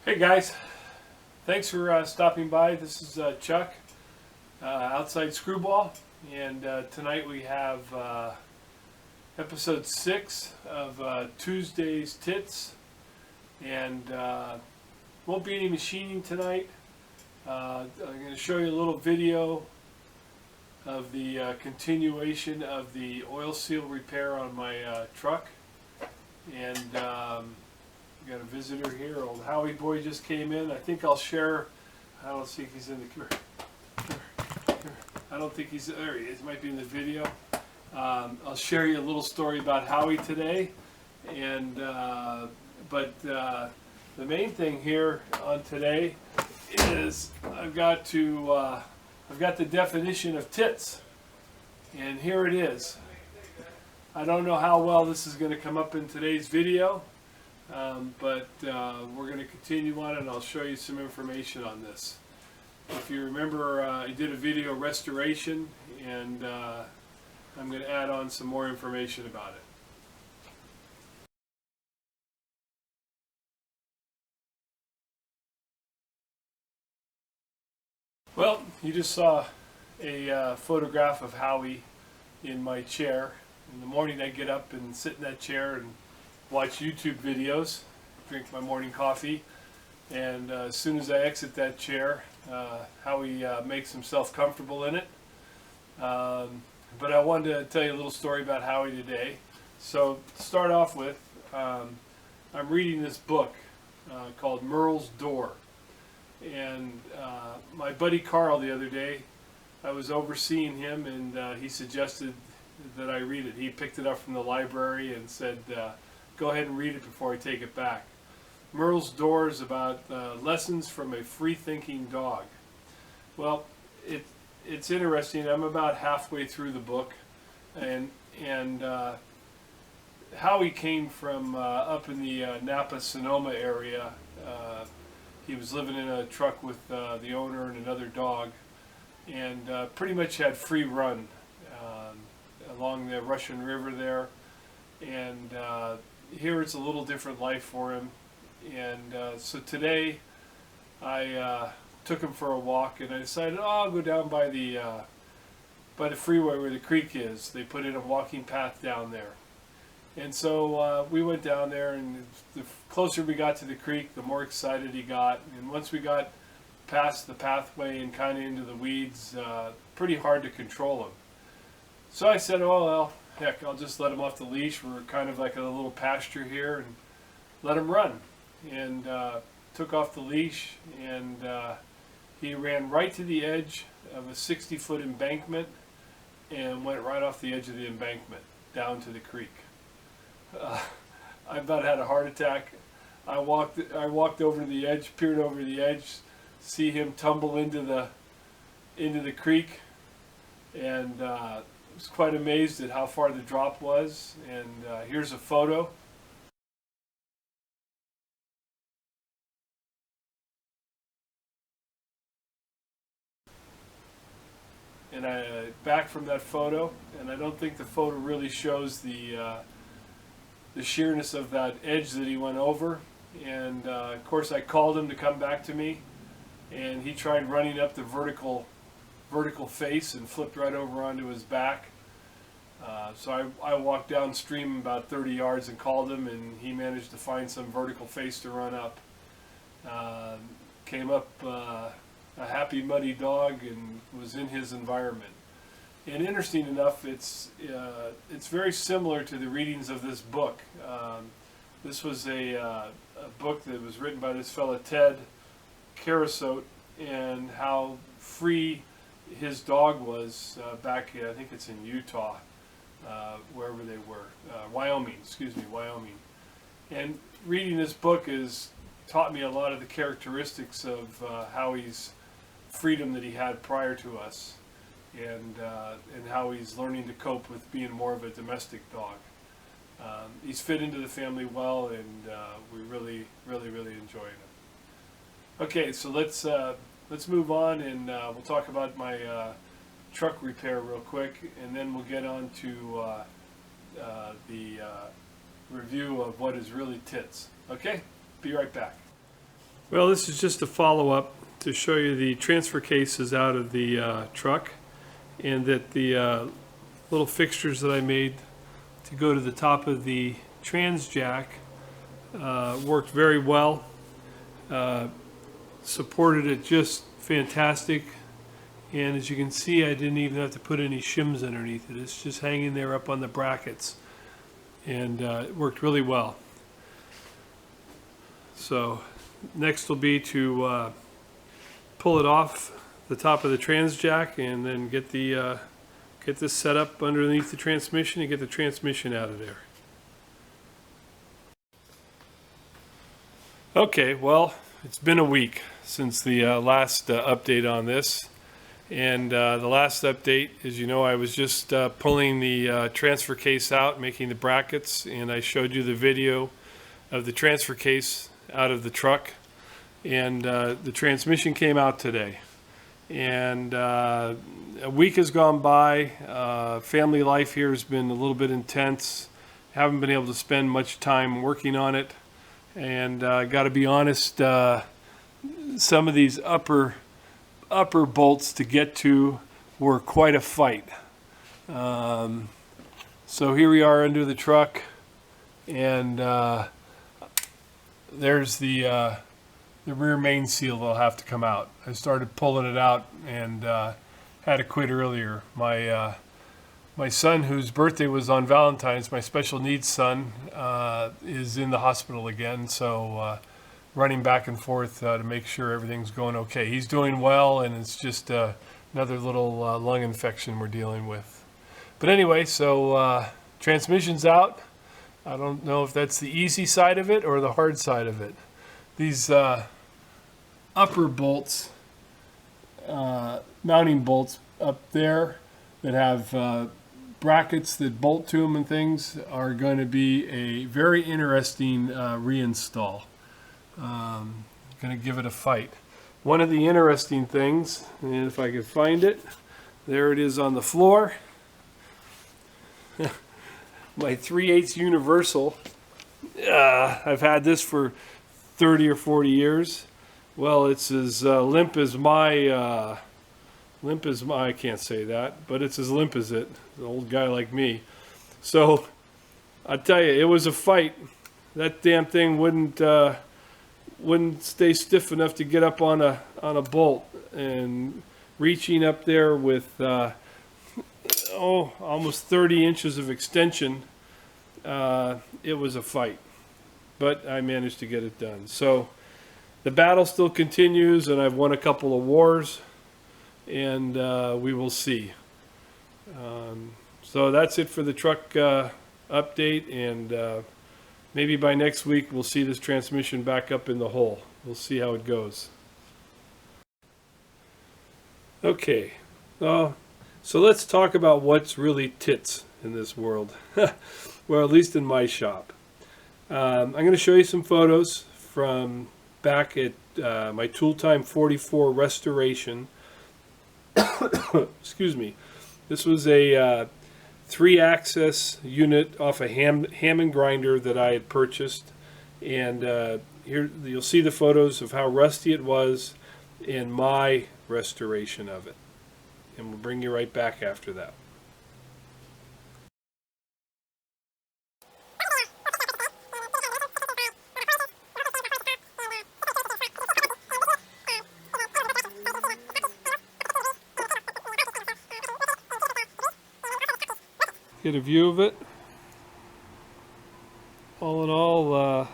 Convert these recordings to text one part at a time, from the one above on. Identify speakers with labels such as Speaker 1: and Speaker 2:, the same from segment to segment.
Speaker 1: Hey guys, thanks for stopping by. This is Chuck, Outside Screwball, and tonight we have episode 6 of Tuesday's TiTs, and won't be any machining tonight. I'm going to show you a little video of the continuation of the oil seal repair on my truck, and we got a visitor here. Old Howie boy just came in. I think I'll share. I don't think he's in the. I don't think he's there. He is. Might be in the video. I'll share you a little story about Howie today, and but the main thing here on today is I've got the definition of TiTs, and here it is. I don't know how well this is going to come up in today's video. But we're going to continue on, and I'll show you some information on this. If you remember, I did a video restoration, and I'm going to add on some more information about it. Well, you just saw a photograph of Howie in my chair. In the morning I get up and sit in that chair and watch YouTube videos, drink my morning coffee, and as soon as I exit that chair, Howie makes himself comfortable in it. But I wanted to tell you a little story about Howie today. So to start off with, I'm reading this book called Merle's Door. And my buddy Carl the other day, I was overseeing him, and he suggested that I read it. He picked it up from the library and said, go ahead and read it before I take it back. Merle's Door is about lessons from a free-thinking dog. Well, it's interesting. I'm about halfway through the book, and Howie came from up in the Napa-Sonoma area. He was living in a truck with the owner and another dog, and pretty much had free run along the Russian River there, and here it's a little different life for him. And so today I took him for a walk, and I decided, I'll go down by the freeway where the creek is. They put in a walking path down there. And so we went down there, and the closer we got to the creek, the more excited he got. And once we got past the pathway and kind of into the weeds, pretty hard to control him. So I said, oh well, heck, I'll just let him off the leash. We're kind of like a little pasture here, and let him run. And took off the leash, and he ran right to the edge of a 60-foot embankment and went right off the edge of the embankment down to the creek. I about had a heart attack. I walked over to the edge, peered over the edge, see him tumble into the creek, and was quite amazed at how far the drop was. And here's a photo. And back from that photo, and I don't think the photo really shows the sheerness of that edge that he went over. And of course I called him to come back to me, and he tried running up the vertical face and flipped right over onto his back. So I walked downstream about 30 yards and called him, and he managed to find some vertical face to run up. Came up a happy muddy dog and was in his environment. And interesting enough, it's very similar to the readings of this book. This was a book that was written by this fellow Ted Karasote, and how free his dog was back, I think it's in Utah, wherever they were, Wyoming. And reading this book has taught me a lot of the characteristics of Howie's freedom that he had prior to us, and how he's learning to cope with being more of a domestic dog. He's fit into the family well, and we really enjoy him. Okay, so let's move on, and we'll talk about my truck repair real quick, and then we'll get on to the review of what is really TiTs. Okay, be right back. Well, this is just a follow-up to show you the transfer cases out of the truck, and that the little fixtures that I made to go to the top of the trans jack worked very well. Supported it just fantastic, and as you can see, I didn't even have to put any shims underneath it. It's just hanging there up on the brackets, and it worked really well. So next will be to pull it off the top of the trans jack and then get this set up underneath the transmission and get the transmission out of there. Okay, well, it's been a week since the last update on this, and the last update, as you know, I was just pulling the transfer case out, making the brackets, and I showed you the video of the transfer case out of the truck, and the transmission came out today. And a week has gone by. Family life here has been a little bit intense. Haven't been able to spend much time working on it, and got to be honest, some of these upper bolts to get to were quite a fight. So here we are under the truck, and there's the rear main seal that'll have to come out. I started pulling it out and had to quit earlier. My son, whose birthday was on Valentine's, my special needs son, is in the hospital again, so running back and forth to make sure everything's going okay. He's doing well, and it's just another little lung infection we're dealing with. But anyway, so transmission's out. I don't know if that's the easy side of it or the hard side of it. These upper bolts, mounting bolts up there that have brackets that bolt to them and things, are going to be a very interesting reinstall. Going to give it a fight. One of the interesting things, and if I can find it, there it is on the floor. My 3/8 universal. I've had this for 30 or 40 years. Well, it's as limp as my, I can't say that, but it's as limp as it, an old guy like me. So, I tell you, it was a fight. That damn thing wouldn't stay stiff enough to get up on a bolt, and reaching up there with almost 30 inches of extension, it was a fight, but I managed to get it done. So the battle still continues, and I've won a couple of wars, and we will see. So that's it for the truck update, and maybe by next week we'll see this transmission back up in the hole. We'll see how it goes. Okay, so let's talk about what's really tits in this world. Well, at least in my shop. I'm going to show you some photos from back at my Tool Time 44 restoration. Excuse me. This was a 3-axis unit off a Hammond grinder that I had purchased, and here you'll see the photos of how rusty it was in my restoration of it, and we'll bring you right back after that. Get a view of it. All in all,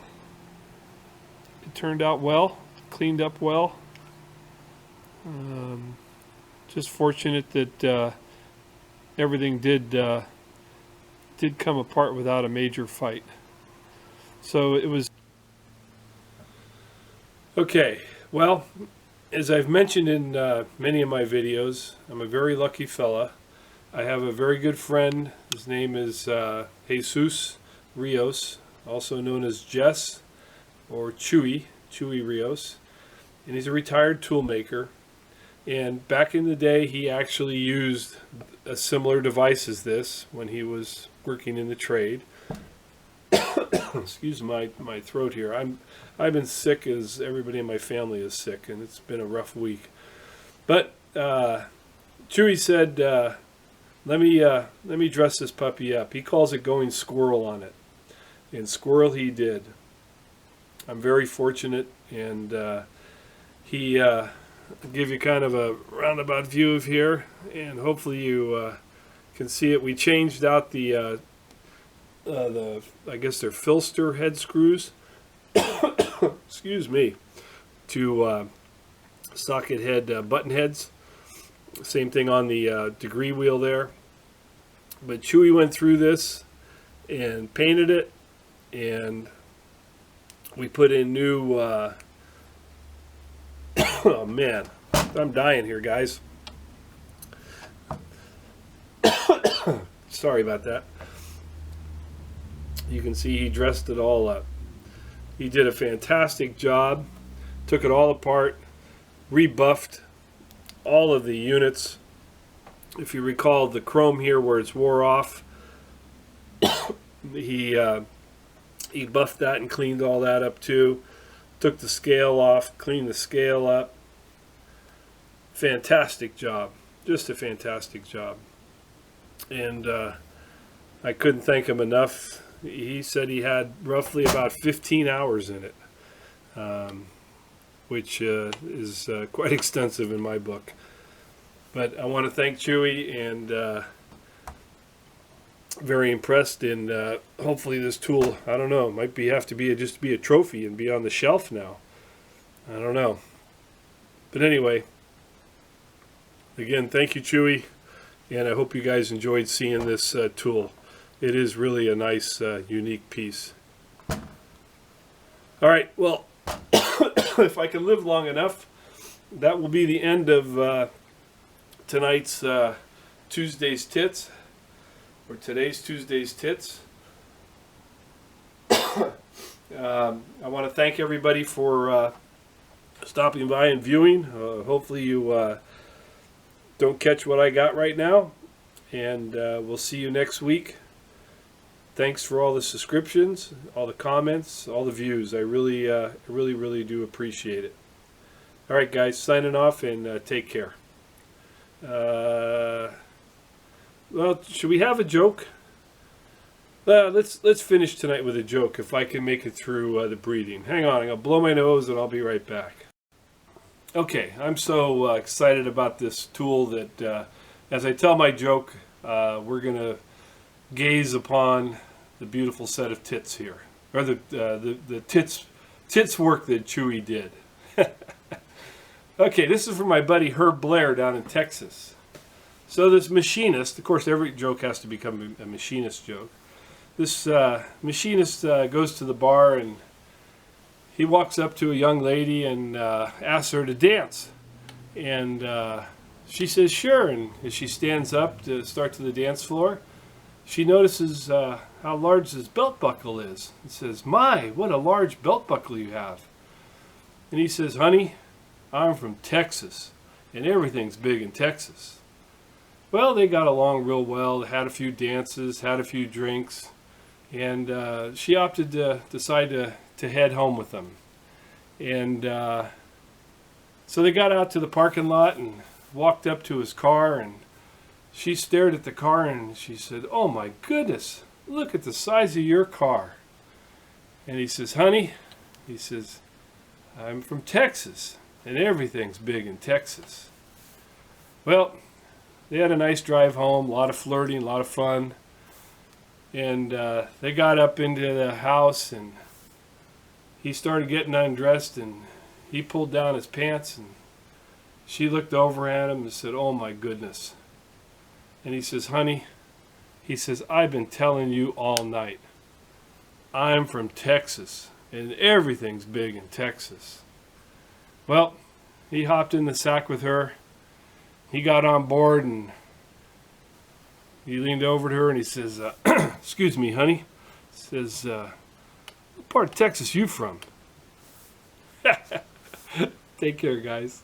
Speaker 1: it turned out well, cleaned up well. Just fortunate that everything did come apart without a major fight. So it was okay. Well, as I've mentioned in many of my videos, I'm a very lucky fella. I have a very good friend. His name is Jesus Rios, also known as Jess or Chui Rios, and he's a retired tool maker. And back in the day, he actually used a similar device as this when he was working in the trade. excuse my throat here. I've been sick, as everybody in my family is sick, and it's been a rough week. But Chui said, let me dress this puppy up. He calls it going squirrel on it, and squirrel he did. I'm very fortunate, and he I'll give you kind of a roundabout view of here, and hopefully you can see it. We changed out the I guess they're filster head screws, excuse me, to socket head button heads. Same thing on the degree wheel there. But Chewy went through this and painted it, and we put in new oh man, I'm dying here, guys. Sorry about that. You can see he dressed it all up. He did a fantastic job. Took it all apart, rebuffed all of the units. If you recall the chrome here where it's wore off, he buffed that and cleaned all that up too. Took the scale off, cleaned the scale up. Fantastic job. Just a fantastic job. And I couldn't thank him enough. He said he had roughly about 15 hours in it, which is quite extensive in my book. But I want to thank Chewy, and very impressed. And hopefully this tool, I don't know, might have to be just be a trophy and be on the shelf now. I don't know. But anyway, again, thank you, Chewy, and I hope you guys enjoyed seeing this tool. It is really a nice, unique piece. All right, well, if I can live long enough, that will be the end of tonight's Tuesday's Tits, or today's Tuesday's Tits. I want to thank everybody for stopping by and viewing. Hopefully you don't catch what I got right now, and we'll see you next week. Thanks for all the subscriptions, all the comments, all the views. I really, really do appreciate it. All right, guys, signing off, and take care. Well, should we have a joke? Let's finish tonight with a joke, if I can make it through the breathing. Hang on, I'm gonna blow my nose, and I'll be right back. Okay, I'm so excited about this tool that, as I tell my joke, we're gonna gaze upon the beautiful set of tits here, or the tits work that Chewy did. Okay, this is from my buddy Herb Blair down in Texas. So this machinist, of course, every joke has to become a machinist joke. This machinist goes to the bar, and he walks up to a young lady and asks her to dance, and she says sure. And as she stands up to start to the dance floor, she notices how large his belt buckle is, and says, "My, what a large belt buckle you have." And he says, "Honey, I'm from Texas, and everything's big in Texas." Well, they got along real well. They had a few dances, had a few drinks, and she opted to decide to head home with them. And so they got out to the parking lot and walked up to his car, and she stared at the car and she said, "Oh my goodness, look at the size of your car." And he says, "Honey," he says, "I'm from Texas, and everything's big in Texas." Well, they had a nice drive home, a lot of flirting, a lot of fun. And they got up into the house, and he started getting undressed, and he pulled down his pants, and she looked over at him and said, "Oh my goodness." And he says, "Honey," he says, "I've been telling you all night. I'm from Texas, and everything's big in Texas." Well, he hopped in the sack with her. He got on board, and he leaned over to her and he says, "Excuse me, honey." He says, "What part of Texas you from?" Take care, guys.